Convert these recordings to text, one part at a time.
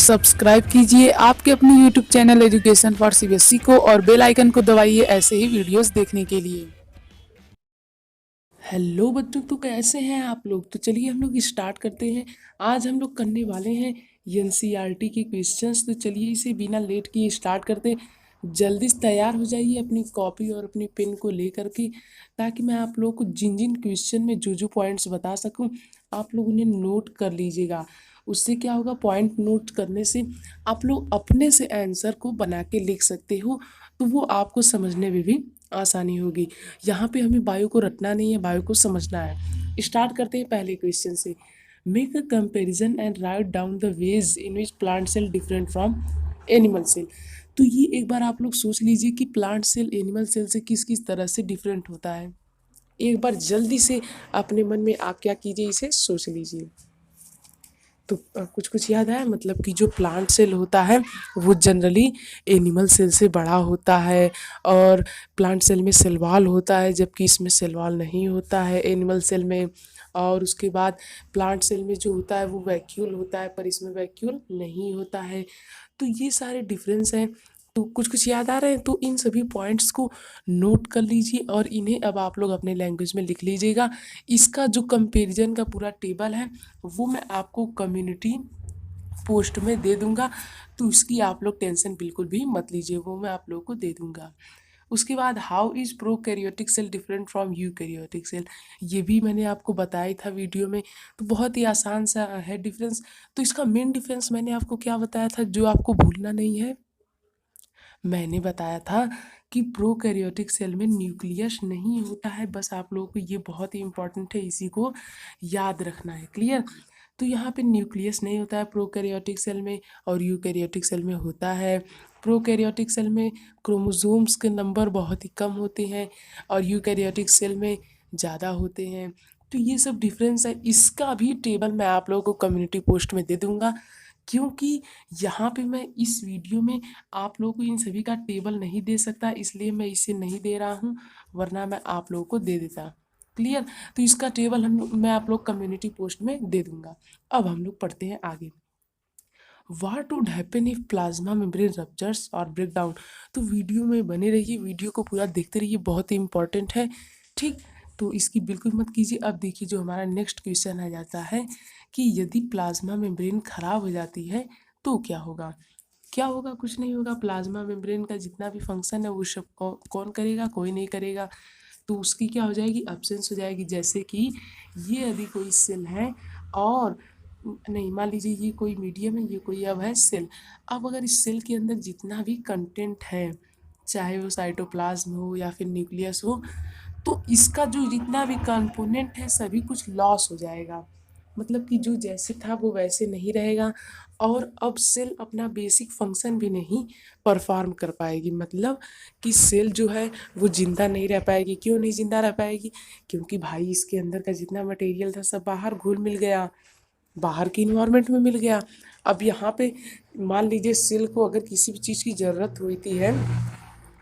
Subscribe कीजिए आपके अपने YouTube channel education for CBSE को और बेल आइकन को दबाइए ऐसे ही वीडियोस देखने के लिए। हेलो बच्चों, तो कैसे हैं आप लोग। तो चलिए हम लोग स्टार्ट करते हैं। आज हम लोग करने वाले हैं एनसीईआरटी के क्वेश्चंस। तो चलिए इसे बिना लेट किए स्टार्ट करते हैं। जल्दी से तैयार हो जाइए अपनी कॉपी और अपनी पेन को लेकर के, ताकि मैं आप लोगों को जिन जिन क्वेश्चन में जो पॉइंट्स बता सकूं आप लोग उन्हें नोट कर लीजिएगा। उससे क्या होगा, पॉइंट नोट करने से आप लोग अपने से आंसर को बना के लिख सकते हो, तो वो आपको समझने में भी आसानी होगी। यहाँ पे हमें बायो को रटना नहीं है, बायो को समझना है। स्टार्ट करते हैं पहले क्वेश्चन से। Make a comparison and write down the ways in which plant cell different from animal cell. तो ये एक बार आप लोग सोच लीजिए कि प्लांट सेल एनिमल सेल से किस किस तरह से डिफरेंट होता है। एक बार जल्दी से अपने मन में आप क्या कीजिए, इसे सोच लीजिए। तो कुछ कुछ याद है, मतलब कि जो प्लांट सेल होता है वो जनरली एनिमल सेल से बड़ा होता है, और प्लांट सेल में सेल वॉल होता है जबकि इसमें सेल वॉल नहीं होता है एनिमल सेल में। और उसके बाद प्लांट सेल में जो होता है वो वैक्यूल होता है, पर इसमें वैक्यूल नहीं होता है। तो ये सारे डिफरेंस हैं। तो कुछ कुछ याद आ रहे हैं, तो इन सभी पॉइंट्स को नोट कर लीजिए और इन्हें अब आप लोग अपने लैंग्वेज में लिख लीजिएगा। इसका जो कंपैरिजन का पूरा टेबल है वो मैं आपको कम्युनिटी पोस्ट में दे दूंगा, तो इसकी आप लोग टेंशन बिल्कुल भी मत लीजिए, वो मैं आप लोगों को दे दूंगा। उसके बाद how is prokaryotic cell different from eukaryotic cell, ये भी मैंने आपको बताया था वीडियो में। तो बहुत ही आसान सा है डिफरेंस। तो इसका मेन डिफरेंस मैंने आपको क्या बताया था जो आपको भूलना नहीं है। मैंने बताया था कि प्रोकैरियोटिक सेल में न्यूक्लियस नहीं होता है। बस आप लोगों को ये बहुत ही इंपॉर्टेंट है, इसी को याद रखना है। क्लियर। तो यहाँ पे न्यूक्लियस नहीं होता है प्रोकैरियोटिक सेल में, और यूकैरियोटिक सेल में होता है। प्रोकैरियोटिक सेल में क्रोमोसोम्स के नंबर बहुत ही कम होते हैं और यूकैरियोटिक सेल में ज़्यादा होते हैं। तो ये सब डिफरेंस है। इसका भी टेबल मैं आप लोगों को कम्युनिटी पोस्ट में दे दूंगा, क्योंकि यहाँ पे मैं इस वीडियो में आप लोगों को इन सभी का टेबल नहीं दे सकता, इसलिए मैं इसे नहीं दे रहा हूँ, वरना मैं आप लोगों को दे देता। क्लियर। तो इसका टेबल मैं आप लोग कम्युनिटी पोस्ट में दे दूंगा। अब हम लोग पढ़ते हैं आगे। What would happen if plasma membrane ruptures और ब्रेक डाउन। तो वीडियो में बने रहिए, वीडियो को पूरा देखते रहिए, बहुत ही इंपॉर्टेंट है। ठीक। तो इसकी बिल्कुल मत कीजिए। अब देखिए जो हमारा नेक्स्ट क्वेश्चन आ जाता है कि यदि प्लाज्मा मेम्ब्रेन खराब हो जाती है तो क्या होगा। क्या होगा, कुछ नहीं होगा। प्लाज्मा मेम्ब्रेन का जितना भी फंक्शन है वो सब कौन करेगा, कोई नहीं करेगा। तो उसकी क्या हो जाएगी, अब्सेंस हो जाएगी। जैसे कि ये यदि कोई सेल है और नहीं, मान लीजिए ये कोई मीडियम है, ये कोई अब है सेल। अब अगर इस सेल के अंदर जितना भी कंटेंट है, चाहे वो साइटोप्लाज्म हो या फिर न्यूक्लियस हो, तो इसका जो जितना भी कंपोनेंट है सभी कुछ लॉस हो जाएगा। मतलब कि जो जैसे था वो वैसे नहीं रहेगा, और अब सेल अपना बेसिक फंक्शन भी नहीं परफॉर्म कर पाएगी। मतलब कि सेल जो है वो जिंदा नहीं रह पाएगी। क्यों नहीं जिंदा रह पाएगी, क्योंकि भाई इसके अंदर का जितना मटेरियल था सब बाहर घुल मिल गया, बाहर की इन्वायरमेंट में मिल गया। अब यहाँ पे मान लीजिए सेल को अगर किसी भी चीज़ की ज़रूरत होती है,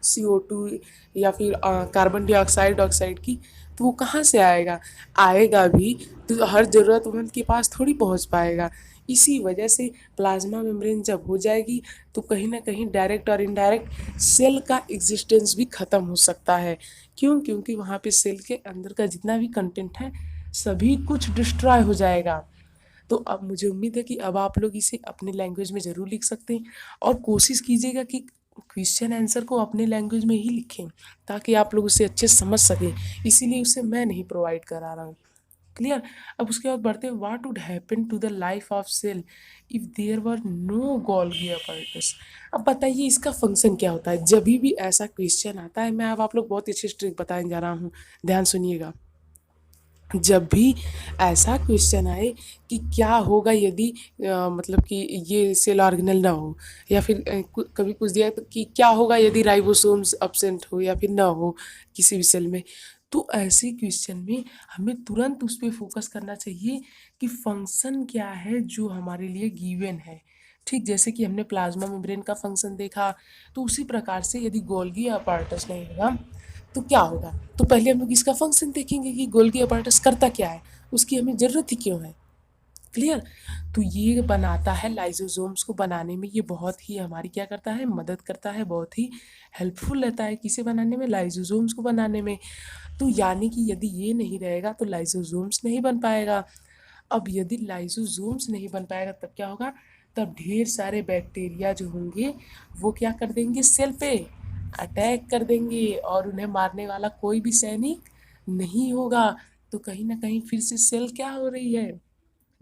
CO2 या फिर कार्बन डाइऑक्साइड ऑक्साइड की, तो वो कहाँ से आएगा, आएगा भी तो हर ज़रूरतमंद के पास थोड़ी पहुँच पाएगा। इसी वजह से प्लाज्मा मेम्ब्रेन जब हो जाएगी तो कहीं ना कहीं डायरेक्ट और इनडायरेक्ट सेल का एग्जिस्टेंस भी ख़त्म हो सकता है। क्यों, क्योंकि वहाँ पे सेल के अंदर का जितना भी कंटेंट है सभी कुछ डिस्ट्रॉय हो जाएगा। तो अब मुझे उम्मीद है कि अब आप लोग इसे अपने लैंग्वेज में ज़रूर लिख सकते हैं, और कोशिश कीजिएगा कि क्वेश्चन आंसर को अपने लैंग्वेज में ही लिखें, ताकि आप लोग उसे अच्छे से समझ सकें। इसीलिए उसे मैं नहीं प्रोवाइड करा रहा हूँ। क्लियर। अब उसके बाद बढ़ते हैं। What would happen to the life of cell if there were no Golgi apparatus। अब बताइए इसका फंक्शन क्या होता है। जब भी ऐसा क्वेश्चन आता है, मैं अब आप लोग बहुत अच्छे से ट्रिक बताने जा रहा हूँ, ध्यान सुनिएगा। जब भी ऐसा क्वेश्चन आए कि क्या होगा यदि मतलब कि ये सेल ऑर्गेनल ना हो, या फिर कभी पूछ दिया तो कि क्या होगा यदि राइबोसोम्स अब्सेंट हो या फिर ना हो किसी भी सेल में, तो ऐसे क्वेश्चन में हमें तुरंत उस पर फोकस करना चाहिए कि फंक्शन क्या है जो हमारे लिए गिवन है। ठीक, जैसे कि हमने प्लाज्मा मेम्ब्रेन का फंक्शन देखा, तो उसी प्रकार से यदि गोल्गी apparatus नहीं होगा तो क्या होगा। तो पहले हम लोग इसका फंक्शन देखेंगे कि गोल्गी apparatus करता क्या है, उसकी हमें ज़रूरत ही क्यों है। क्लियर। तो ये बनाता है लाइसोसोम्स को बनाने में, ये बहुत ही हमारी क्या करता है, मदद करता है, बहुत ही हेल्पफुल रहता है किसे बनाने में, लाइसोसोम्स को बनाने में। तो यानी कि यदि ये नहीं रहेगा तो लाइसोसोम्स नहीं बन पाएगा। अब यदि लाइसोसोम्स नहीं बन पाएगा तब क्या होगा, तब ढेर सारे बैक्टीरिया जो होंगे वो क्या कर देंगे, सेल पे अटैक कर देंगे और उन्हें मारने वाला कोई भी सैनिक नहीं होगा। तो कहीं ना कहीं फिर से सेल क्या हो रही है,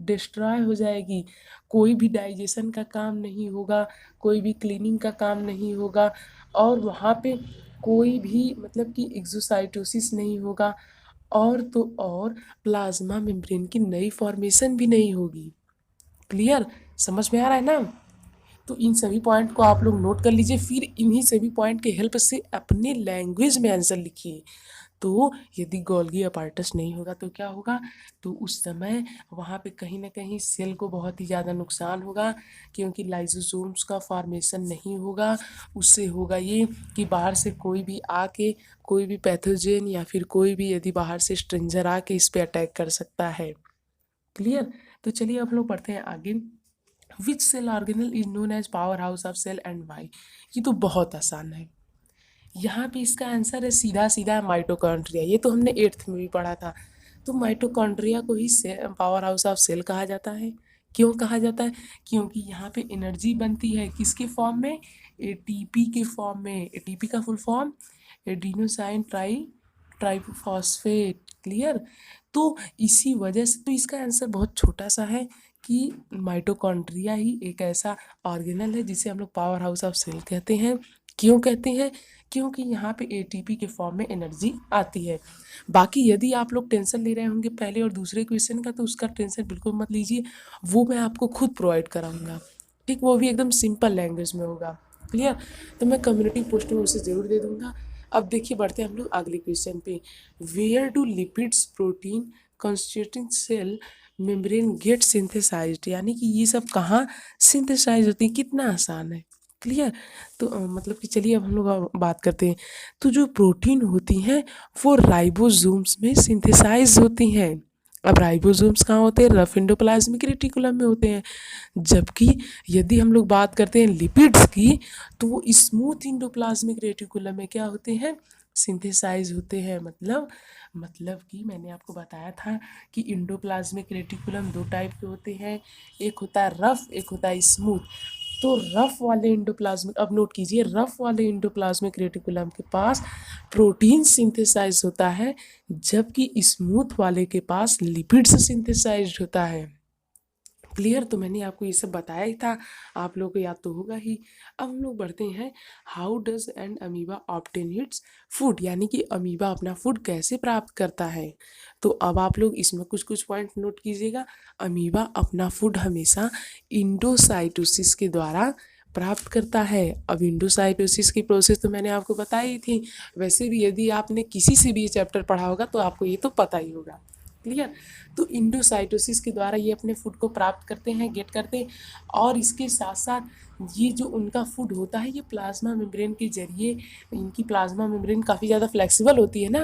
डिस्ट्रॉय हो जाएगी। कोई भी डाइजेशन का काम नहीं होगा, कोई भी क्लीनिंग का काम नहीं होगा, और वहाँ पे कोई भी मतलब कि एक्सोसाइटोसिस नहीं होगा, और तो और प्लाज्मा मेम्ब्रेन की नई फॉर्मेशन भी नहीं होगी। क्लियर, समझ में आ रहा है ना। तो इन सभी पॉइंट को आप लोग नोट कर लीजिए, फिर इन्हीं सभी पॉइंट के हेल्प से अपने लैंग्वेज में आंसर लिखिए। तो यदि गोल्गी अपार्टस नहीं होगा तो क्या होगा, तो उस समय वहाँ पे कहीं ना कहीं सेल को बहुत ही ज़्यादा नुकसान होगा, क्योंकि लाइसोसोम्स का फॉर्मेशन नहीं होगा। उससे होगा ये कि बाहर से कोई भी आके, कोई भी पैथोजेन या फिर कोई भी यदि बाहर से स्ट्रेंजर आके इस पे अटैक कर सकता है। क्लियर। तो चलिए अब लोग पढ़ते हैं आगे। Which cell organelle is known as powerhouse of cell and why. ये तो बहुत आसान है, यहाँ पे इसका आंसर है सीधा सीधा माइटोकॉन्ड्रिया। ये तो हमने एट्थ में भी पढ़ा था। तो माइटोकॉन्ड्रिया को ही पावर हाउस ऑफ सेल कहा जाता है। क्यों कहा जाता है, क्योंकि यहाँ पे एनर्जी बनती है किसके फॉर्म में, एटीपी के फॉर्म में। एटीपी का full form adenosine triphosphate. Clear. तो इसी वजह से तो इसका आंसर बहुत छोटा सा है कि माइटोकॉन्ड्रिया ही एक ऐसा ऑर्गेनल है जिसे हम लोग पावर हाउस ऑफ सेल कहते हैं। क्यों कहते हैं, क्योंकि यहाँ पे एटीपी के फॉर्म में एनर्जी आती है। बाकी यदि आप लोग टेंशन ले रहे होंगे पहले और दूसरे क्वेश्चन का, तो उसका टेंशन बिल्कुल मत लीजिए, वो मैं आपको खुद प्रोवाइड कराऊंगा। ठीक, वो भी एकदम सिंपल लैंग्वेज में होगा। क्लियर। तो मैं कम्युनिटी पोस्ट में उसे ज़रूर दे दूंगा। अब देखिए बढ़ते हैं हम लोग अगले क्वेश्चन पे। Where do lipids protein constituting cell membrane get synthesised, यानी कि ये सब कहाँ सिंथेसाइज होती है, कितना आसान है। क्लियर। तो मतलब कि चलिए अब हम लोग बात करते हैं। तो जो प्रोटीन होती हैं वो राइबोसोम्स में सिंथेसाइज होती हैं। अब राइबोसोम्स कहाँ होते हैं, रफ एंडोप्लाज्मिक रेटिकुलम में होते हैं। जबकि यदि हम लोग बात करते हैं लिपिड्स की, तो वो स्मूथ इंडोप्लाज्मिक रेटिकुलम में क्या होते हैं, सिंथेसाइज होते हैं। मतलब कि मैंने आपको बताया था कि इंडोप्लाज्मिक रेटिकुलम दो टाइप के होते हैं, एक होता है रफ, एक होता है स्मूथ। तो रफ वाले इंडोप्लाज्मिक, अब नोट कीजिए, रफ वाले इंडोप्लाज्मिक रेटिकुलम के पास प्रोटीन सिंथेसाइज होता है, जबकि स्मूथ वाले के पास लिपिड्स सिंथेसाइज होता है। क्लियर। तो मैंने आपको ये सब बताया ही था, आप लोगों को याद तो होगा ही। अब हम लोग बढ़ते हैं, how does N amoeba obtain its food, यानी कि अमीबा अपना फूड कैसे प्राप्त करता है। तो अब आप लोग इसमें कुछ कुछ पॉइंट नोट कीजिएगा। अमीबा अपना फूड हमेशा इंडोसाइटोसिस के द्वारा प्राप्त करता है। अब इंडोसाइटोसिस की प्रोसेस तो मैंने आपको बताई ही थी, वैसे भी यदि आपने किसी से भी ये चैप्टर पढ़ा होगा तो आपको ये तो पता ही होगा। क्लियर। तो इंडोसाइटोसिस के द्वारा ये अपने फूड को प्राप्त करते हैं, गेट करते हैं, और इसके साथ साथ ये जो उनका फूड होता है ये प्लाज्मा मेम्ब्रेन के जरिए, इनकी प्लाज्मा मेम्ब्रेन काफ़ी ज़्यादा फ्लेक्सिबल होती है ना,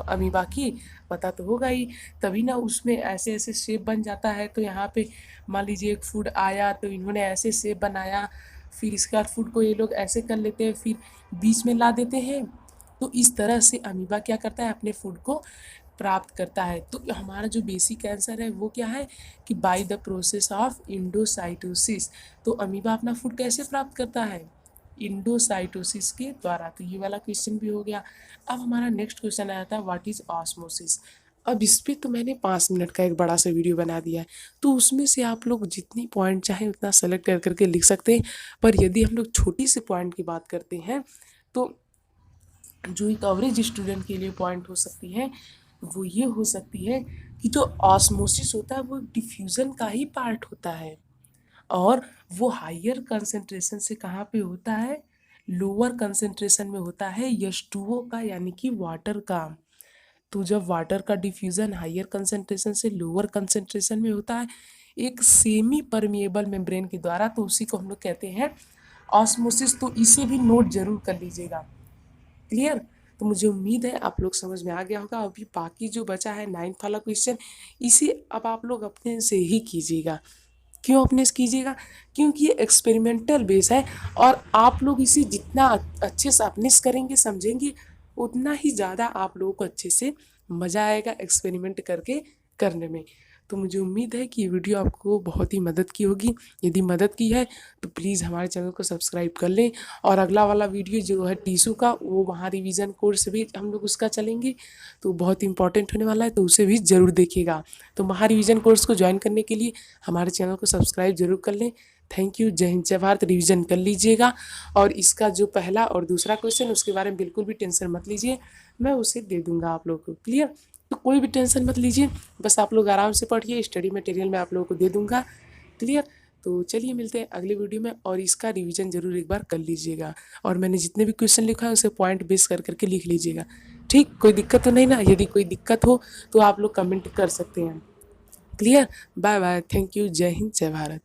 अमीबा की, पता तो होगा ही। तभी ना उसमें ऐसे ऐसे शेप बन जाता है। तो यहाँ पे मान लीजिए एक फूड आया तो इन्होंने ऐसे शेप बनाया, फिर इसके बाद फूड को ये लोग ऐसे कर लेते हैं, फिर बीच में ला देते हैं। तो इस तरह से अमीबा क्या करता है, अपने फूड को प्राप्त करता है। तो हमारा जो बेसिक आंसर है वो क्या है कि by the process of endocytosis. तो अमीबा अपना फूड कैसे प्राप्त करता है, इंडोसाइटोसिस के द्वारा। तो ये वाला क्वेश्चन भी हो गया। अब हमारा नेक्स्ट क्वेश्चन आया था, व्हाट इज ऑस्मोसिस। अब इस पर तो मैंने 5 मिनट का एक बड़ा सा वीडियो बना दिया है, तो उसमें से आप लोग जितनी पॉइंट चाहें उतना सेलेक्ट कर करके लिख सकते हैं। पर यदि हम लोग छोटी सी पॉइंट की बात करते हैं, तो जो एक एवरेज स्टूडेंट के लिए पॉइंट हो सकती है वो ये हो सकती है कि जो ऑस्मोसिस होता है वो डिफ्यूज़न का ही पार्ट होता है, और वो हायर कंसंट्रेशन से कहाँ पे होता है, लोअर कंसंट्रेशन में होता है H2O का, यानी कि वाटर का। तो जब वाटर का डिफ्यूज़न हायर कंसंट्रेशन से लोअर कंसंट्रेशन में होता है एक सेमी परमिएबल मेम्ब्रेन के द्वारा, तो उसी को हम लोग कहते हैं ऑस्मोसिस। तो इसे भी नोट जरूर कर लीजिएगा। क्लियर। तो मुझे उम्मीद है आप लोग समझ में आ गया होगा। अभी बाकी जो बचा है 9th वाला क्वेश्चन, इसे अब आप लोग अपने से ही कीजिएगा। क्यों अपने से कीजिएगा? क्योंकि ये एक्सपेरिमेंटल बेस है और आप लोग इसे जितना अच्छे से अपने से करेंगे, समझेंगे, उतना ही ज़्यादा आप लोगों को अच्छे से मज़ा आएगा एक्सपेरिमेंट करके करने में। तो मुझे उम्मीद है कि ये वीडियो आपको बहुत ही मदद की होगी। यदि मदद की है तो प्लीज़ हमारे चैनल को सब्सक्राइब कर लें। और अगला वाला वीडियो जो है टीसू का, वो वहाँ रिवीजन कोर्स भी हम लोग उसका चलेंगे, तो बहुत ही इंपॉर्टेंट होने वाला है, तो उसे भी ज़रूर देखिएगा। तो महा रिवीजन कोर्स को ज्वाइन करने के लिए हमारे चैनल को सब्सक्राइब जरूर कर लें। Thank you. जय हिंद जय भारत। रिवीजन कर लीजिएगा और इसका जो पहला और दूसरा क्वेश्चन उसके बारे में बिल्कुल भी टेंशन मत लीजिए, मैं उसे दे दूंगा आप लोगों को। क्लियर? तो कोई भी टेंशन मत लीजिए, बस आप लोग आराम से पढ़िए, स्टडी मटेरियल मैं आप लोगों को दे दूंगा। क्लियर? तो चलिए मिलते हैं अगले वीडियो में और इसका रिवीजन जरूर एक बार कर लीजिएगा। और मैंने जितने भी क्वेश्चन लिखा है उसे पॉइंट बेस कर करके लिख लीजिएगा। ठीक? कोई दिक्कत तो नहीं ना? यदि कोई दिक्कत हो तो आप लोग कमेंट कर सकते हैं। Clear? Bye bye. Thank you. जय हिंद जय भारत।